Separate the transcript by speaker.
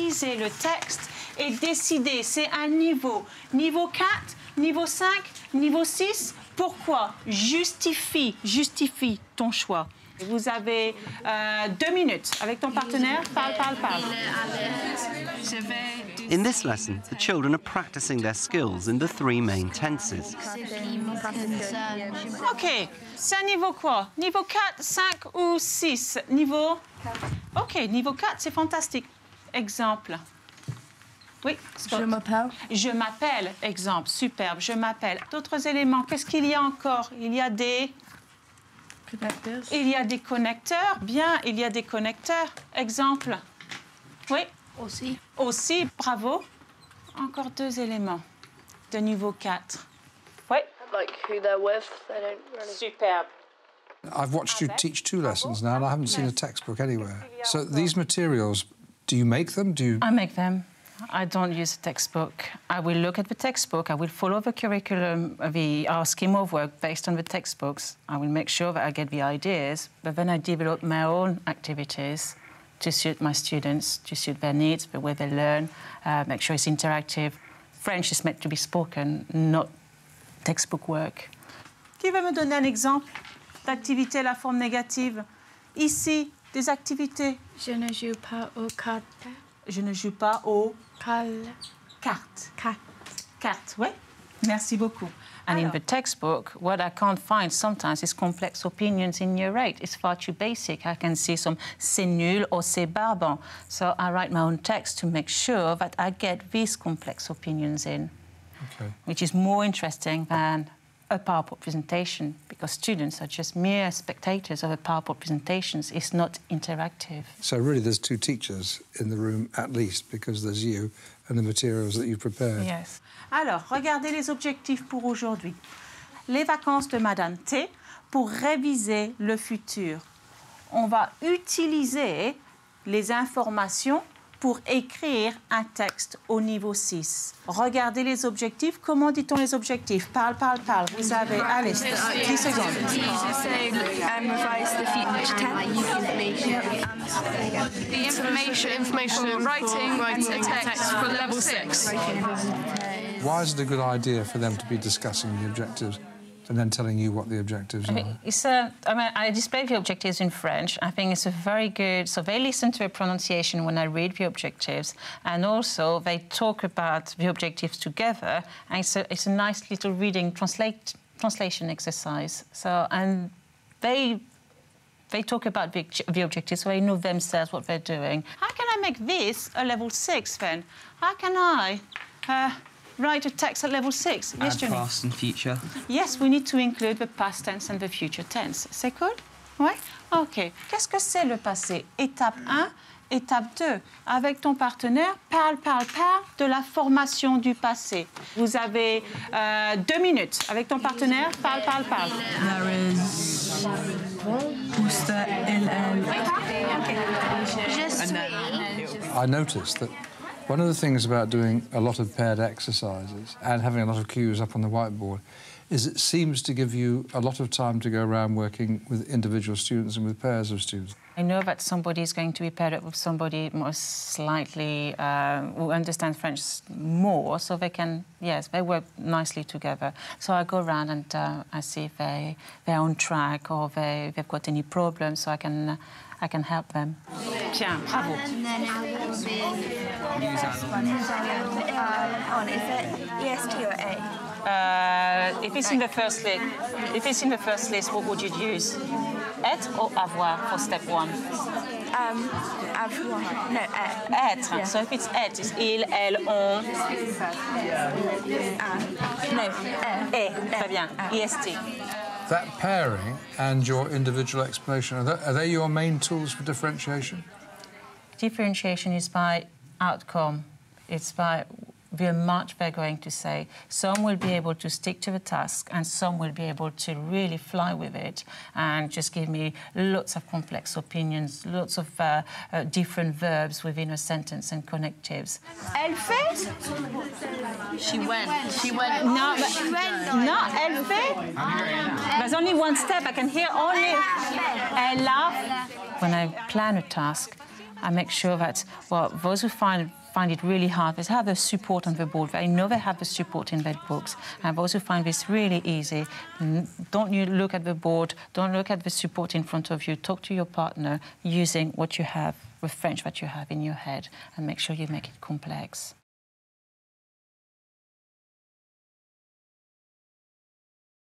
Speaker 1: analyser le texte et décider. C'est un niveau. Niveau 4, niveau 5, niveau 6. Pourquoi? Justifie ton choix. Vous avez 2 minutes avec ton partenaire. Parle.
Speaker 2: In this lesson, the children are practicing their skills in the 3 main tenses.
Speaker 1: OK. C'est un niveau quoi? Niveau 4, 5 ou 6? Niveau... OK, niveau 4, c'est fantastique. Exemple. Oui, Scott.
Speaker 3: Je m'appelle.
Speaker 1: Je m'appelle, exemple, superbe, je m'appelle. D'autres éléments, qu'est-ce qu'il y a encore? Il y a des...
Speaker 3: Connecteurs.
Speaker 1: Il y a des connecteurs, bien, il y a des connecteurs. Exemple. Oui. Aussi, bravo. Encore 2 éléments de niveau 4. Oui.
Speaker 4: Like who they're with, they don't really...
Speaker 1: Superbe.
Speaker 5: I've watched you teach 2 lessons now, and I haven't seen a textbook anywhere. So these materials, do you make them?
Speaker 1: I make them. I don't use a textbook. I will look at the textbook. I will follow the curriculum, our scheme of work based on the textbooks. I will make sure that I get the ideas, but then I develop my own activities to suit my students, to suit their needs, the way they learn, make sure it's interactive. French is meant to be spoken, not textbook work. Qui va me donner un exemple d'activité à la forme négative? Ici, des activités.
Speaker 3: Je ne joue pas aux cartes.
Speaker 1: Je ne joue pas aux
Speaker 3: cartes.
Speaker 1: Cartes, oui. Merci beaucoup. And in the textbook, what I can't find sometimes is complex opinions in year 8. It's far too basic. I can see some c'est nul or c'est barbant. So I write my own text to make sure that I get these complex opinions in, which is more interesting than a PowerPoint presentation, because students are just mere spectators of a PowerPoint presentations. It's not interactive.
Speaker 5: So really there's 2 teachers in the room at least, because there's you and the materials that you've prepared.
Speaker 1: Yes. Alors, regardez les objectifs pour aujourd'hui. Les vacances de Madame T pour réviser le futur. On va utiliser les informations pour écrire un texte au niveau 6. Regardez les objectifs. Comment dit-on les objectifs? Parle. Vous avez, allez, 10 secondes.
Speaker 3: Revise the future tense.
Speaker 4: The information, writing a text for level 6.
Speaker 5: Why is it a good idea for them to be discussing the objectives and then telling you what the objectives are?
Speaker 1: I display the objectives in French. I think it's a very good... So they listen to a pronunciation when I read the objectives, and also they talk about the objectives together, and it's a nice little reading translation exercise. So, and they talk about the objectives, so they know themselves what they're doing. How can I make this a level 6, then? How can I... write a text at level 6. Yes,
Speaker 6: Add past and future.
Speaker 1: Yes, we need to include the past tense and the future tense. C'est cool? Oui? OK. Qu'est-ce que c'est le passé? Étape 1, étape 2. Avec ton partenaire, parle de la formation du passé. Vous avez 2 minutes. Avec ton partenaire, parle.
Speaker 3: There is... What's the
Speaker 5: I noticed that one of the things about doing a lot of paired exercises and having a lot of cues up on the whiteboard is it seems to give you a lot of time to go around working with individual students and with pairs of students.
Speaker 1: I know that somebody is going to be paired up with somebody most slightly who understands French more, so they can, yes, they work nicely together. So I go around and I see if they're on track or they've got any problems, so I can help them. Bien, bravo.
Speaker 7: And then it will be on. Is it EST or A?
Speaker 1: If it's in the first list, what would you use? Être or avoir for step 1?
Speaker 7: Avoir. No,
Speaker 1: Être. Yeah. So if it's être, it's il, elle, on.
Speaker 7: No,
Speaker 1: Très bien. EST.
Speaker 5: That pairing and your individual explanation, are they your main tools for differentiation?
Speaker 1: Differentiation is by outcome. It's by the much they're going to say. Some will be able to stick to the task, and some will be able to really fly with it and just give me lots of complex opinions, lots of different verbs within a sentence and connectives. Elle fait?
Speaker 4: She went.
Speaker 1: No, elle fait? There's only one step. I can hear only elle laugh. When I plan a task, I make sure that, well, those who find it really hard, they have the support on the board. They know they have the support in their books. And those who find this really easy, don't you look at the board, don't look at the support in front of you. Talk to your partner using what you have, the French that you have in your head, and make sure you make it complex.